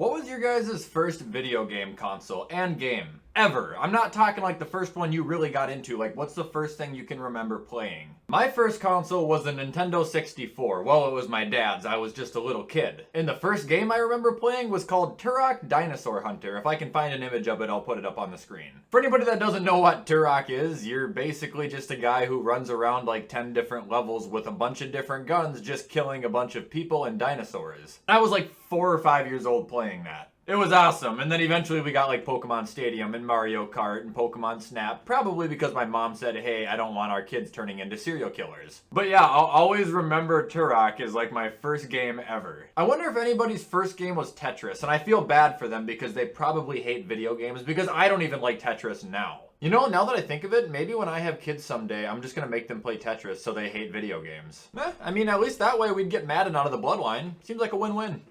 What was your guys' first video game console and game? Ever. I'm not talking like the first one you really got into, like what's the first thing you can remember playing? My first console was the Nintendo 64. Well, it was my dad's. I was just a little kid. And the first game I remember playing was called Turok Dinosaur Hunter. If I can find an image of it, I'll put it up on the screen. For anybody that doesn't know what Turok is, you're basically just a guy who runs around like 10 different levels with a bunch of different guns, just killing a bunch of people and dinosaurs. I was like 4 or 5 years old playing that. It was awesome, and then eventually we got like Pokemon Stadium and Mario Kart and Pokemon Snap, probably because my mom said, hey, I don't want our kids turning into serial killers. But yeah, I'll always remember Turok as like my first game ever. I wonder if anybody's first game was Tetris, and I feel bad for them because they probably hate video games because I don't even like Tetris now. You know, now that I think of it, maybe when I have kids someday, I'm just gonna make them play Tetris so they hate video games. I mean, at least that way we'd get Madden out of the bloodline. Seems like a win-win.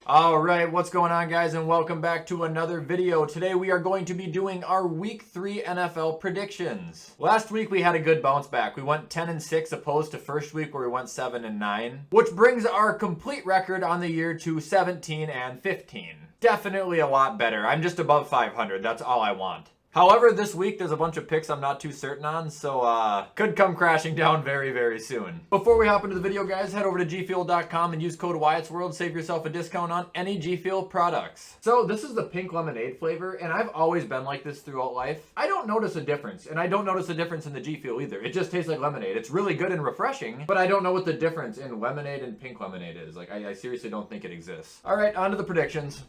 Alright, what's going on guys, and welcome back to another video. Today we are going to be doing our Week 3 NFL predictions. Last week we had a good bounce back. We went 10-6 opposed to first week where we went 7-9, which brings our complete record on the year to 17-15. Definitely a lot better. I'm just above 500, that's all I want. However, this week there's a bunch of picks I'm not too certain on, so could come crashing down very, very soon. Before we hop into the video, guys, head over to gfuel.com and use code WyattzWorld. Save yourself a discount on any G Fuel products. So this is the pink lemonade flavor, and I've always been like this throughout life. I don't notice a difference, and I don't notice a difference in the G Fuel either. It just tastes like lemonade. It's really good and refreshing, but I don't know what the difference in lemonade and pink lemonade is. Like, I seriously don't think it exists. All right, on to the predictions.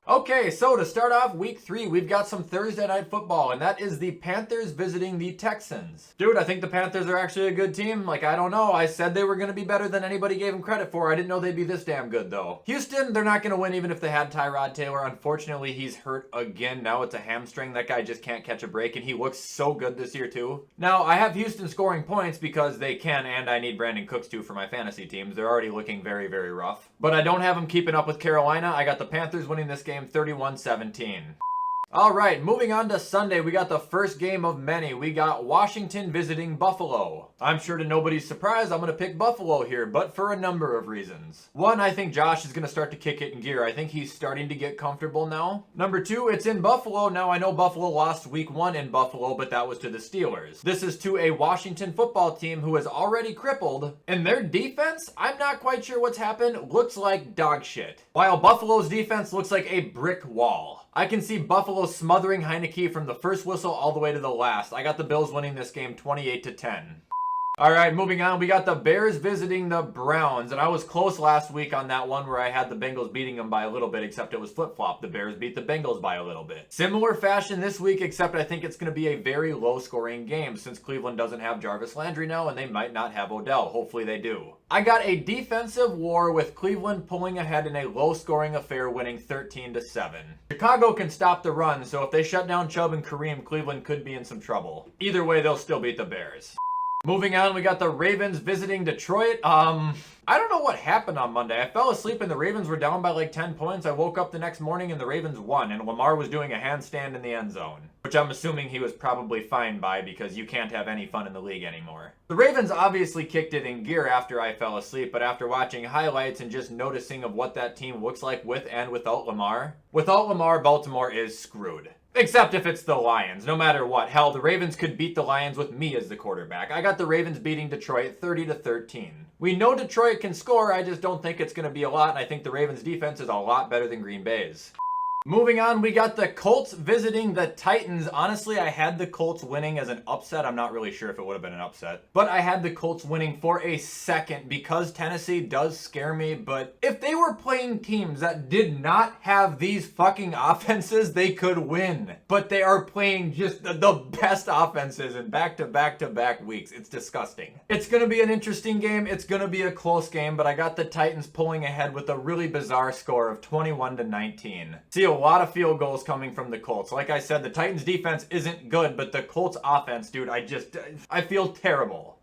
Okay, so to start off week 3, we've got some Thursday night football, and that is the Panthers visiting the Texans. Dude, I think the Panthers are actually a good team. Like, I don't know. I said they were going to be better than anybody gave them credit for. I didn't know they'd be this damn good, though. Houston, they're not going to win even if they had Tyrod Taylor. Unfortunately, he's hurt again. Now it's a hamstring. That guy just can't catch a break, and he looks so good this year, too. Now, I have Houston scoring points because they can, and I need Brandon Cooks, too, for my fantasy teams. They're already looking very, very rough. But I don't have them keeping up with Carolina. I got the Panthers winning this game 31-17. Alright, moving on to Sunday, we got the first game of many. We got Washington visiting Buffalo. I'm sure to nobody's surprise, I'm going to pick Buffalo here, but for a number of reasons. One, I think Josh is going to start to kick it in gear. I think he's starting to get comfortable now. Number 2, it's in Buffalo. Now, I know Buffalo lost week 1 in Buffalo, but that was to the Steelers. This is to a Washington football team who is already crippled, and their defense, I'm not quite sure what's happened, looks like dog shit. While Buffalo's defense looks like a brick wall. I can see Buffalo smothering Heineke from the first whistle all the way to the last. I got the Bills winning this game 28-10. Alright, moving on, we got the Bears visiting the Browns, and I was close last week on that one where I had the Bengals beating them by a little bit, except it was flip-flop. The Bears beat the Bengals by a little bit. Similar fashion this week, except I think it's going to be a very low-scoring game since Cleveland doesn't have Jarvis Landry now, and they might not have Odell. Hopefully they do. I got a defensive war with Cleveland pulling ahead in a low-scoring affair, winning 13-7. Chicago can stop the run, so if they shut down Chubb and Kareem, Cleveland could be in some trouble. Either way, they'll still beat the Bears. Moving on, we got the Ravens visiting Detroit. I don't know what happened on Monday. I fell asleep and the Ravens were down by like 10 points. I woke up the next morning and the Ravens won, and Lamar was doing a handstand in the end zone, which I'm assuming he was probably fine by because you can't have any fun in the league anymore. The Ravens obviously kicked it in gear after I fell asleep, but after watching highlights and just noticing of what that team looks like with and without Lamar, Baltimore is screwed. Except if it's the Lions, no matter what. Hell, the Ravens could beat the Lions with me as the quarterback. I got the Ravens beating Detroit 30-13. We know Detroit can score, I just don't think it's going to be a lot, and I think the Ravens defense is a lot better than Green Bay's. Moving on, we got the Colts visiting the Titans. Honestly, I had the Colts winning as an upset. I'm not really sure if it would have been an upset. But I had the Colts winning for a second because Tennessee does scare me. But if they were playing teams that did not have these fucking offenses, they could win. But they are playing just the best offenses in back-to-back-to-back weeks. It's disgusting. It's going to be an interesting game. It's going to be a close game. But I got the Titans pulling ahead with a really bizarre score of 21-19. See a lot of field goals coming from the Colts. Like I said, the Titans defense isn't good, but the Colts offense, dude, I feel terrible.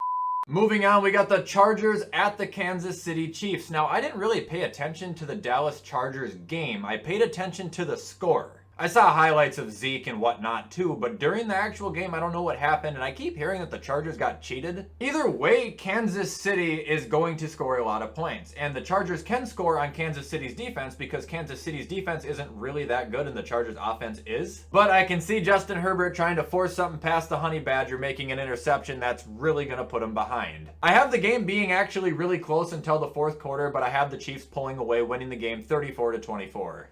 Moving on, we got the Chargers at the Kansas City Chiefs. Now, I didn't really pay attention to the Dallas Chargers game. I paid attention to the score. I saw highlights of Zeke and whatnot too, but during the actual game, I don't know what happened, and I keep hearing that the Chargers got cheated. Either way, Kansas City is going to score a lot of points, and the Chargers can score on Kansas City's defense because Kansas City's defense isn't really that good and the Chargers offense is. But I can see Justin Herbert trying to force something past the Honey Badger, making an interception that's really going to put him behind. I have the game being actually really close until the fourth quarter, but I have the Chiefs pulling away, winning the game 34-24.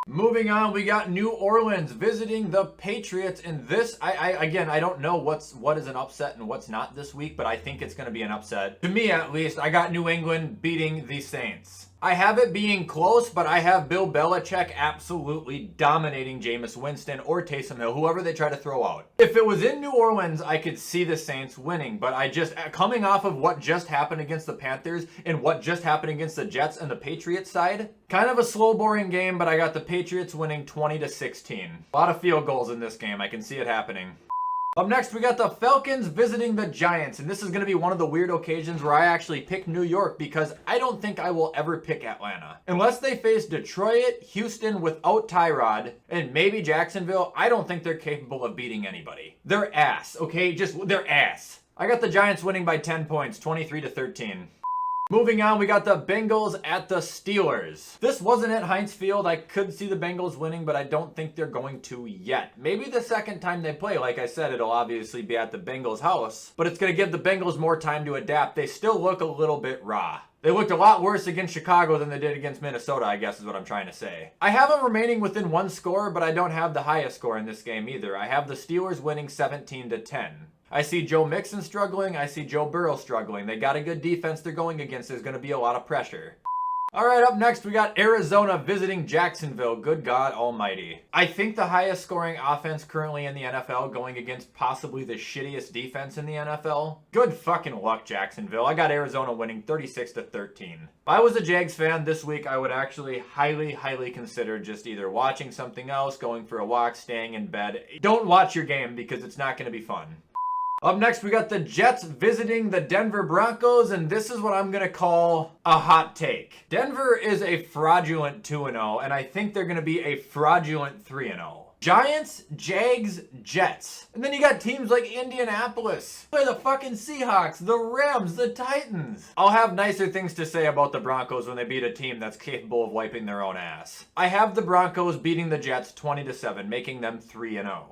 Moving on, we got New Orleans visiting the Patriots, and this, again, I don't know what is an upset and what's not this week, but I think it's going to be an upset. To me, at least, I got New England beating the Saints. I have it being close, but I have Bill Belichick absolutely dominating Jameis Winston or Taysom Hill, whoever they try to throw out. If it was in New Orleans, I could see the Saints winning, but coming off of what just happened against the Panthers and what just happened against the Jets and the Patriots side, kind of a slow, boring game, but I got the Patriots winning 20-16. A lot of field goals in this game. I can see it happening. Up next, we got the Falcons visiting the Giants, and this is going to be one of the weird occasions where I actually pick New York because I don't think I will ever pick Atlanta. Unless they face Detroit, Houston without Tyrod, and maybe Jacksonville, I don't think they're capable of beating anybody. They're ass, okay? Just, they're ass. I got the Giants winning by 10 points, 23-13. Moving on, we got the Bengals at the Steelers. This wasn't at Heinz Field. I could see the Bengals winning, but I don't think they're going to yet. Maybe the second time they play, like I said, it'll obviously be at the Bengals' house, but it's going to give the Bengals more time to adapt. They still look a little bit raw. They looked a lot worse against Chicago than they did against Minnesota, I guess is what I'm trying to say. I have them remaining within one score, but I don't have the highest score in this game either. I have the Steelers winning 17-10. I see Joe Mixon struggling. I see Joe Burrow struggling. They got a good defense they're going against. There's going to be a lot of pressure. All right, up next, we got Arizona visiting Jacksonville. Good God almighty. I think the highest scoring offense currently in the NFL going against possibly the shittiest defense in the NFL. Good fucking luck, Jacksonville. I got Arizona winning 36-13. If I was a Jags fan this week, I would actually highly consider just either watching something else, going for a walk, staying in bed. Don't watch your game because it's not going to be fun. Up next, we got the Jets visiting the Denver Broncos, and this is what I'm going to call a hot take. Denver is a fraudulent 2-0, and I think they're going to be a fraudulent 3-0. Giants, Jags, Jets. And then you got teams like Indianapolis. Play the fucking Seahawks, the Rams, the Titans. I'll have nicer things to say about the Broncos when they beat a team that's capable of wiping their own ass. I have the Broncos beating the Jets 20-7, making them 3-0.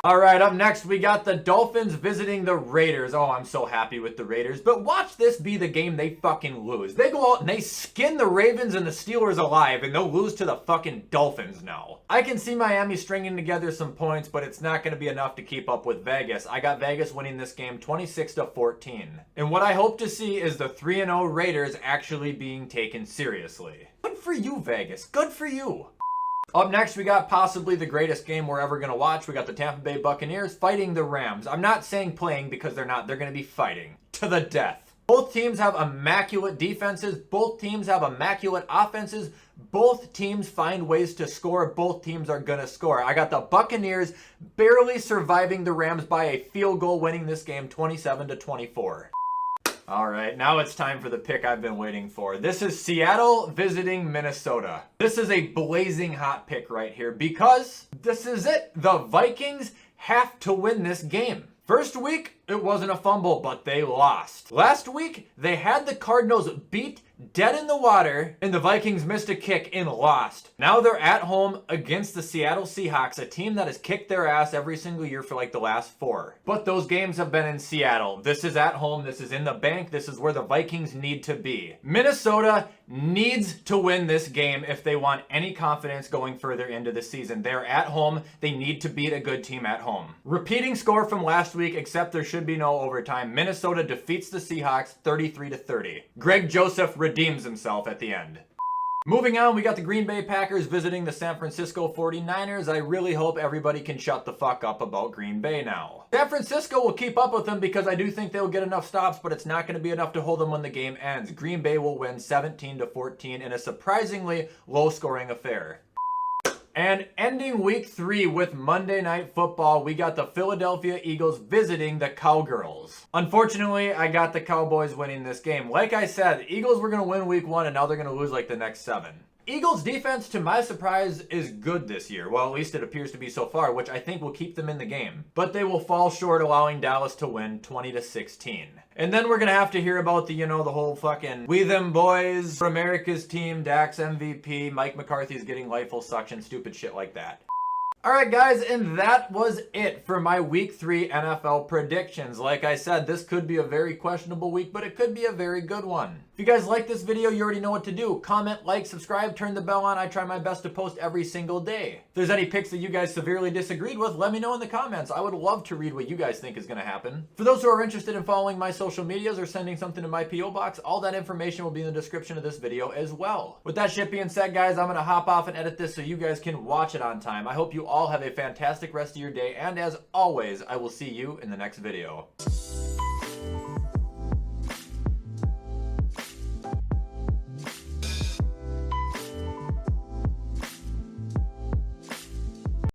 All right, up next, we got the Dolphins visiting the Raiders. Oh, I'm so happy with the Raiders. But watch this be the game they fucking lose. They go out and they skin the Ravens and the Steelers alive, and they'll lose to the fucking Dolphins now. I can see Miami stringing together some points, but it's not going to be enough to keep up with Vegas. I got Vegas winning this game 26-14. And what I hope to see is the 3-0 Raiders actually being taken seriously. Good for you, Vegas. Good for you. Up next, we got possibly the greatest game we're ever going to watch. We got the Tampa Bay Buccaneers fighting the Rams. I'm not saying playing because they're not. They're going to be fighting to the death. Both teams have immaculate defenses. Both teams have immaculate offenses. Both teams find ways to score. Both teams are going to score. I got the Buccaneers barely surviving the Rams by a field goal, winning this game 27-24. All right, now it's time for the pick I've been waiting for. This is Seattle visiting Minnesota. This is a blazing hot pick right here because this is it. The Vikings have to win this game. First week, it wasn't a fumble, but they lost. Last week, they had the Cardinals beat dead in the water, and the Vikings missed a kick and lost. Now they're at home against the Seattle Seahawks, a team that has kicked their ass every single year for like the last 4. But those games have been in Seattle. This is at home. This is in the bank. This is where the Vikings need to be. Minnesota needs to win this game if they want any confidence going further into the season. They're at home. They need to beat a good team at home. Repeating score from last week, except there should be no overtime. Minnesota defeats the Seahawks 33-30. Greg Joseph redeems himself at the end. Moving on, we got the Green Bay Packers visiting the San Francisco 49ers. I really hope everybody can shut the fuck up about Green Bay now. San Francisco will keep up with them because I do think they'll get enough stops, but it's not going to be enough to hold them when the game ends. Green Bay will win 17-14 in a surprisingly low-scoring affair. And ending week 3 with Monday Night Football, we got the Philadelphia Eagles visiting the Cowgirls. Unfortunately, I got the Cowboys winning this game. Like I said, the Eagles were going to win week 1 and now they're going to lose like the next 7. Eagles defense, to my surprise, is good this year. Well, at least it appears to be so far, which I think will keep them in the game. But they will fall short, allowing Dallas to win 20-16. And then we're going to have to hear about the whole fucking we them boys for America's team, Dak's MVP, Mike McCarthy's getting lifeful suction, stupid shit like that. Alright guys, and that was it for my Week 3 NFL predictions. Like I said, this could be a very questionable week, but it could be a very good one. If you guys like this video, you already know what to do. Comment, like, subscribe, turn the bell on. I try my best to post every single day. If there's any picks that you guys severely disagreed with, let me know in the comments. I would love to read what you guys think is going to happen. For those who are interested in following my social medias or sending something to my P.O. box, all that information will be in the description of this video as well. With that shit being said, guys, I'm going to hop off and edit this so you guys can watch it on time. I hope you all have a fantastic rest of your day, and as always, I will see you in the next video.